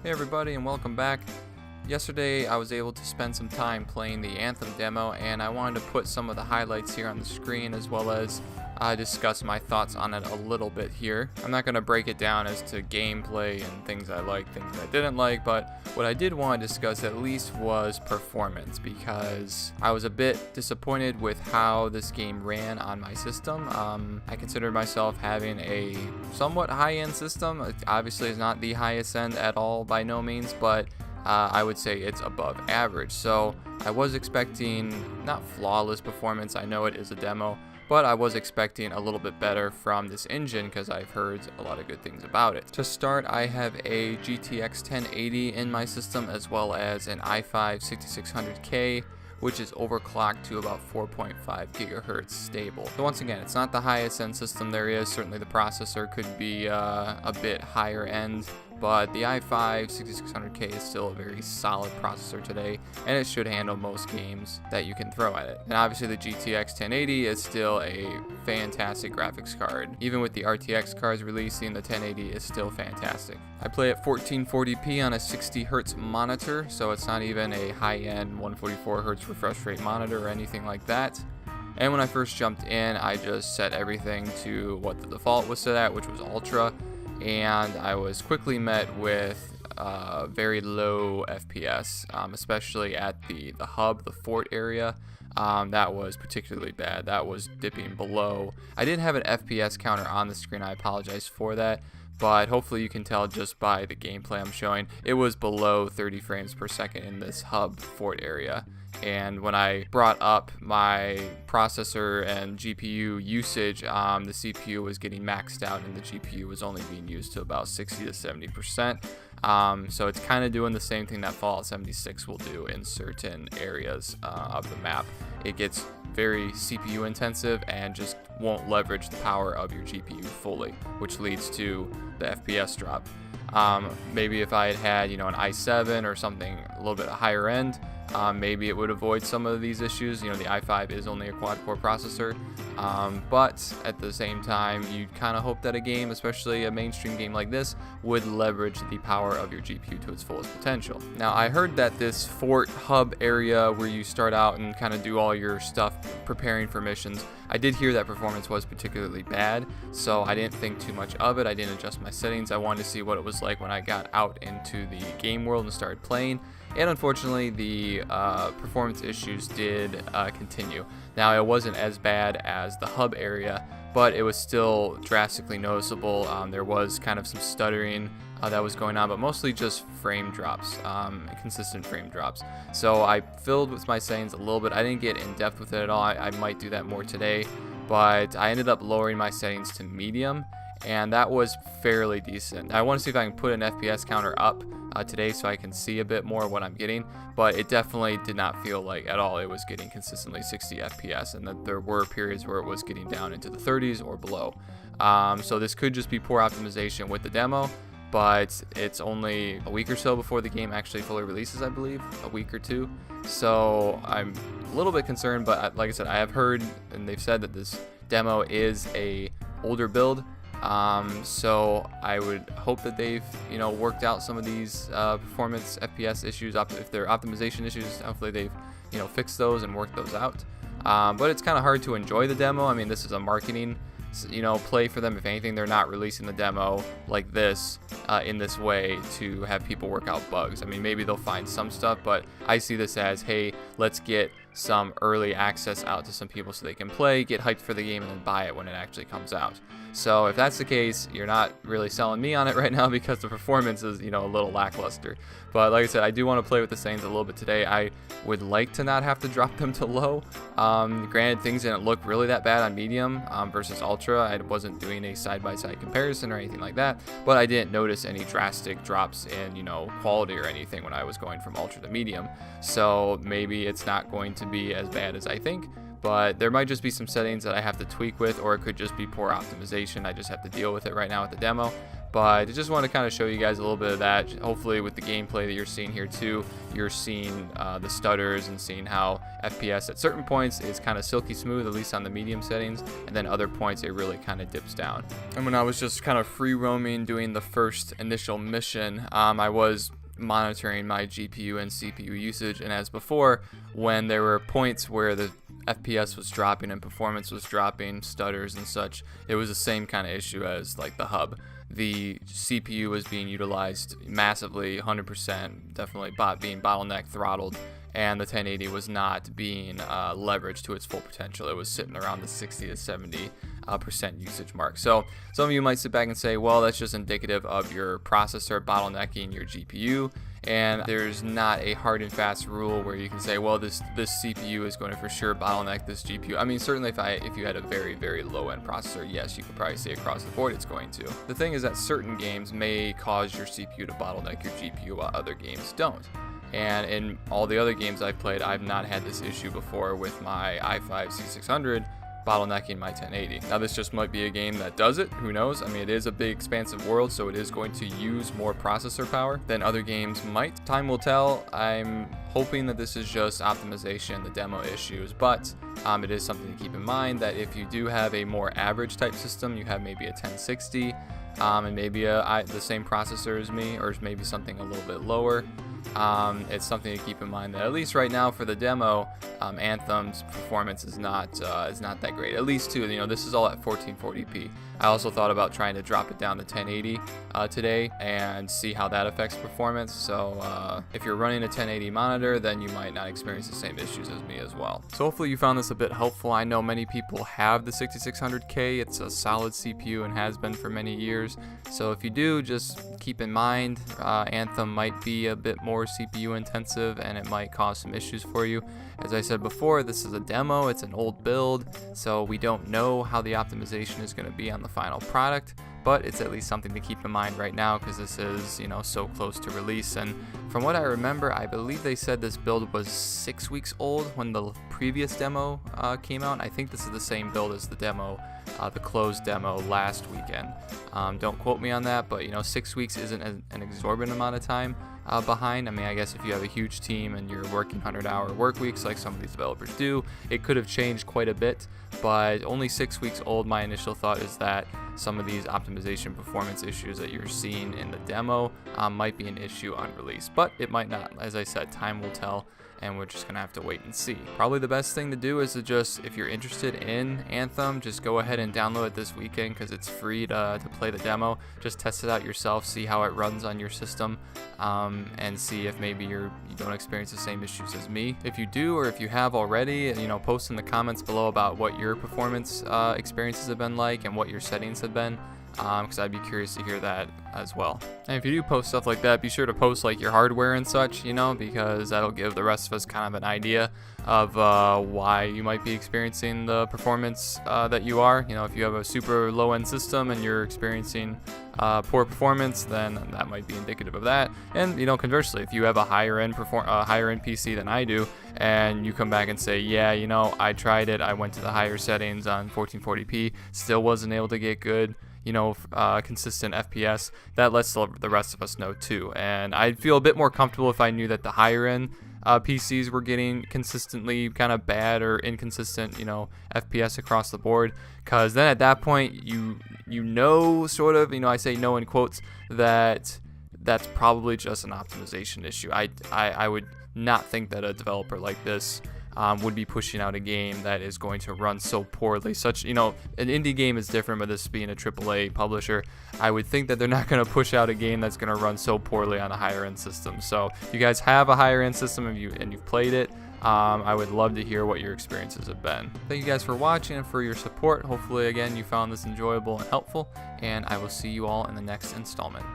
Hey everybody, and welcome back. Yesterday I was able to spend some time playing the Anthem demo, and I wanted to put some of the highlights here on the screen as well as discuss my thoughts on it a little bit here. I'm not going to break it down as to gameplay and things I liked, things I didn't like, but what I did want to discuss at least was performance, because I was a bit disappointed with how this game ran on my system. I considered myself having a somewhat high-end system. It obviously is not the highest end at all by no means, but I would say it's above average. So I was expecting not flawless performance, I know it is a demo, but I was expecting a little bit better from this engine because I've heard a lot of good things about it. To start, I have a GTX 1080 in my system as well as an i5 6600K, which is overclocked to about 4.5 gigahertz stable. So once again, it's not the highest end system there is. Certainly the processor could be a bit higher end, but the i5 6600K is still a very solid processor today, and it should handle most games that you can throw at it. And obviously the GTX 1080 is still a fantastic graphics card. Even with the RTX cards releasing, the 1080 is still fantastic. I play at 1440p on a 60 Hz monitor, so it's not even a high-end 144 Hz refresh rate monitor or anything like that. And when I first jumped in, I just set everything to what the default was set at, which was Ultra, and I was quickly met with very low FPS, especially at the hub, the fort area. That was particularly bad. That was dipping below. I didn't have an FPS counter on the screen. I apologize for that, but hopefully you can tell just by the gameplay I'm showing. It was below 30 frames per second in this hub fort area. And when I brought up my processor and GPU usage, the CPU was getting maxed out and the GPU was only being used to about 60 to 70%. So it's kind of doing the same thing that Fallout 76 will do in certain areas of the map. It gets very CPU intensive and just won't leverage the power of your GPU fully, which leads to the FPS drop. Maybe if I had an i7 or something a little bit higher end, maybe it would avoid some of these issues. The i5 is only a quad-core processor, but at the same time, you'd kind of hope that a game, especially a mainstream game like this, would leverage the power of your GPU to its fullest potential. Now, I heard that this fort hub area where you start out and kind of do all your stuff preparing for missions, I did hear that performance was particularly bad, so I didn't think too much of it. I didn't adjust my settings. I wanted to see what it was like when I got out into the game world and started playing. And unfortunately, the performance issues did continue. Now, it wasn't as bad as the hub area, but it was still drastically noticeable. There was kind of some stuttering that was going on, but mostly just frame drops, consistent frame drops. So I filled with my settings a little bit. I didn't get in depth with it at all. I might do that more today, but I ended up lowering my settings to medium, and that was fairly decent. I want to see if I can put an FPS counter up today so I can see a bit more what I'm getting, but it definitely did not feel like at all it was getting consistently 60 FPS, and that there were periods where it was getting down into the 30s or below. So this could just be poor optimization with the demo, but it's only a week or so before the game actually fully releases, I believe, a week or two. So I'm a little bit concerned, but like I said, I have heard and they've said that this demo is a older build. So I would hope that they've worked out some of these performance FPS issues. If they're optimization issues, hopefully they've fixed those and worked those out. But it's kind of hard to enjoy the demo. I mean, this is a marketing play for them. If anything, they're not releasing the demo like this in this way to have people work out bugs. I mean, maybe they'll find some stuff, but I see this as, hey, let's get some early access out to some people so they can play, get hyped for the game, and then buy it when it actually comes out. So if that's the case, you're not really selling me on it right now because the performance is, a little lackluster. But like I said, I do want to play with the settings a little bit today. I would like to not have to drop them to low. Granted, things didn't look really that bad on medium versus ultra. I wasn't doing a side-by-side comparison or anything like that, but I didn't notice any drastic drops in, quality or anything when I was going from ultra to medium. So maybe it's not going to be as bad as I think, but there might just be some settings that I have to tweak with, or it could just be poor optimization. I just have to deal with it right now with the demo. But I just want to kind of show you guys a little bit of that. Hopefully with the gameplay that you're seeing here too, you're seeing the stutters and seeing how FPS at certain points is kind of silky smooth, at least on the medium settings, and then other points it really kind of dips down. And when I was just kind of free roaming doing the first initial mission, I was monitoring my GPU and CPU usage, and as before, when there were points where the FPS was dropping and performance was dropping, stutters and such, it was the same kind of issue as like the hub. The CPU was being utilized massively, 100%, definitely being bottleneck throttled, and the 1080 was not being leveraged to its full potential. It was sitting around the 60 to 70% usage mark. So some of you might sit back and say, well, that's just indicative of your processor bottlenecking your GPU, and there's not a hard and fast rule where you can say, well, this CPU is going to for sure bottleneck this GPU. I mean, certainly if you had a very, very low end processor, yes, you could probably say across the board it's going to. The thing is that certain games may cause your CPU to bottleneck your GPU while other games don't. And in all the other games I've played, I've not had this issue before with my i5-C600 bottlenecking my 1080. Now this just might be a game that does it, who knows? I mean, it is a big expansive world, so it is going to use more processor power than other games might. Time will tell. I'm hoping that this is just optimization, the demo issues, but it is something to keep in mind that if you do have a more average type system, you have maybe a 1060 and maybe the same processor as me, or maybe something a little bit lower, it's something to keep in mind that at least right now for the demo, Anthem's performance is not that great. At least too, this is all at 1440p. I also thought about trying to drop it down to 1080 today and see how that affects performance. So if you're running a 1080 monitor, then you might not experience the same issues as me as well. So hopefully you found this a bit helpful. I know many people have the 6600K. It's a solid CPU and has been for many years. So if you do, just keep in mind Anthem might be a bit more CPU intensive and it might cause some issues for you. As I said before, this is a demo, it's an old build, so we don't know how the optimization is going to be on the final product, but it's at least something to keep in mind right now because this is, so close to release. And from what I remember, I believe they said this build was 6 weeks old when the previous demo came out. I think this is the same build as the demo, the closed demo last weekend. Don't quote me on that, but 6 weeks isn't an exorbitant amount of time behind. I mean, I guess if you have a huge team and you're working 100-hour work weeks like some of these developers do, it could have changed quite a bit, but only 6 weeks old. My initial thought is that some of these optimization performance issues that you're seeing in the demo might be an issue on release, but it might not. As I said, time will tell, and we're just gonna have to wait and see. Probably the best thing to do is to just, if you're interested in Anthem, just go ahead and download it this weekend because it's free to play the demo. Just test it out yourself, see how it runs on your system, and see if maybe you don't experience the same issues as me. If you do, or if you have already, post in the comments below about what your performance experiences have been like and what your settings have been, because I'd be curious to hear that as well. And if you do post stuff like that, be sure to post like your hardware and such, because that'll give the rest of us kind of an idea of why you might be experiencing the performance that you are. If you have a super low-end system and you're experiencing poor performance, then that might be indicative of that. And conversely, if you have a higher-end PC than I do, and you come back and say, yeah, I tried it, I went to the higher settings on 1440p, still wasn't able to get good consistent FPS, that lets the rest of us know too. And I'd feel a bit more comfortable if I knew that the higher end PCs were getting consistently kind of bad or inconsistent FPS across the board, because then at that point sort of, I say no in quotes, that's probably just an optimization issue. I would not think that a developer like this would be pushing out a game that is going to run so poorly. An indie game is different, but this being a AAA publisher, I would think that they're not going to push out a game that's going to run so poorly on a higher end system. So if you guys have a higher end system and you've played it, I would love to hear what your experiences have been. Thank you guys for watching and for your support. Hopefully, again, you found this enjoyable and helpful, and I will see you all in the next installment.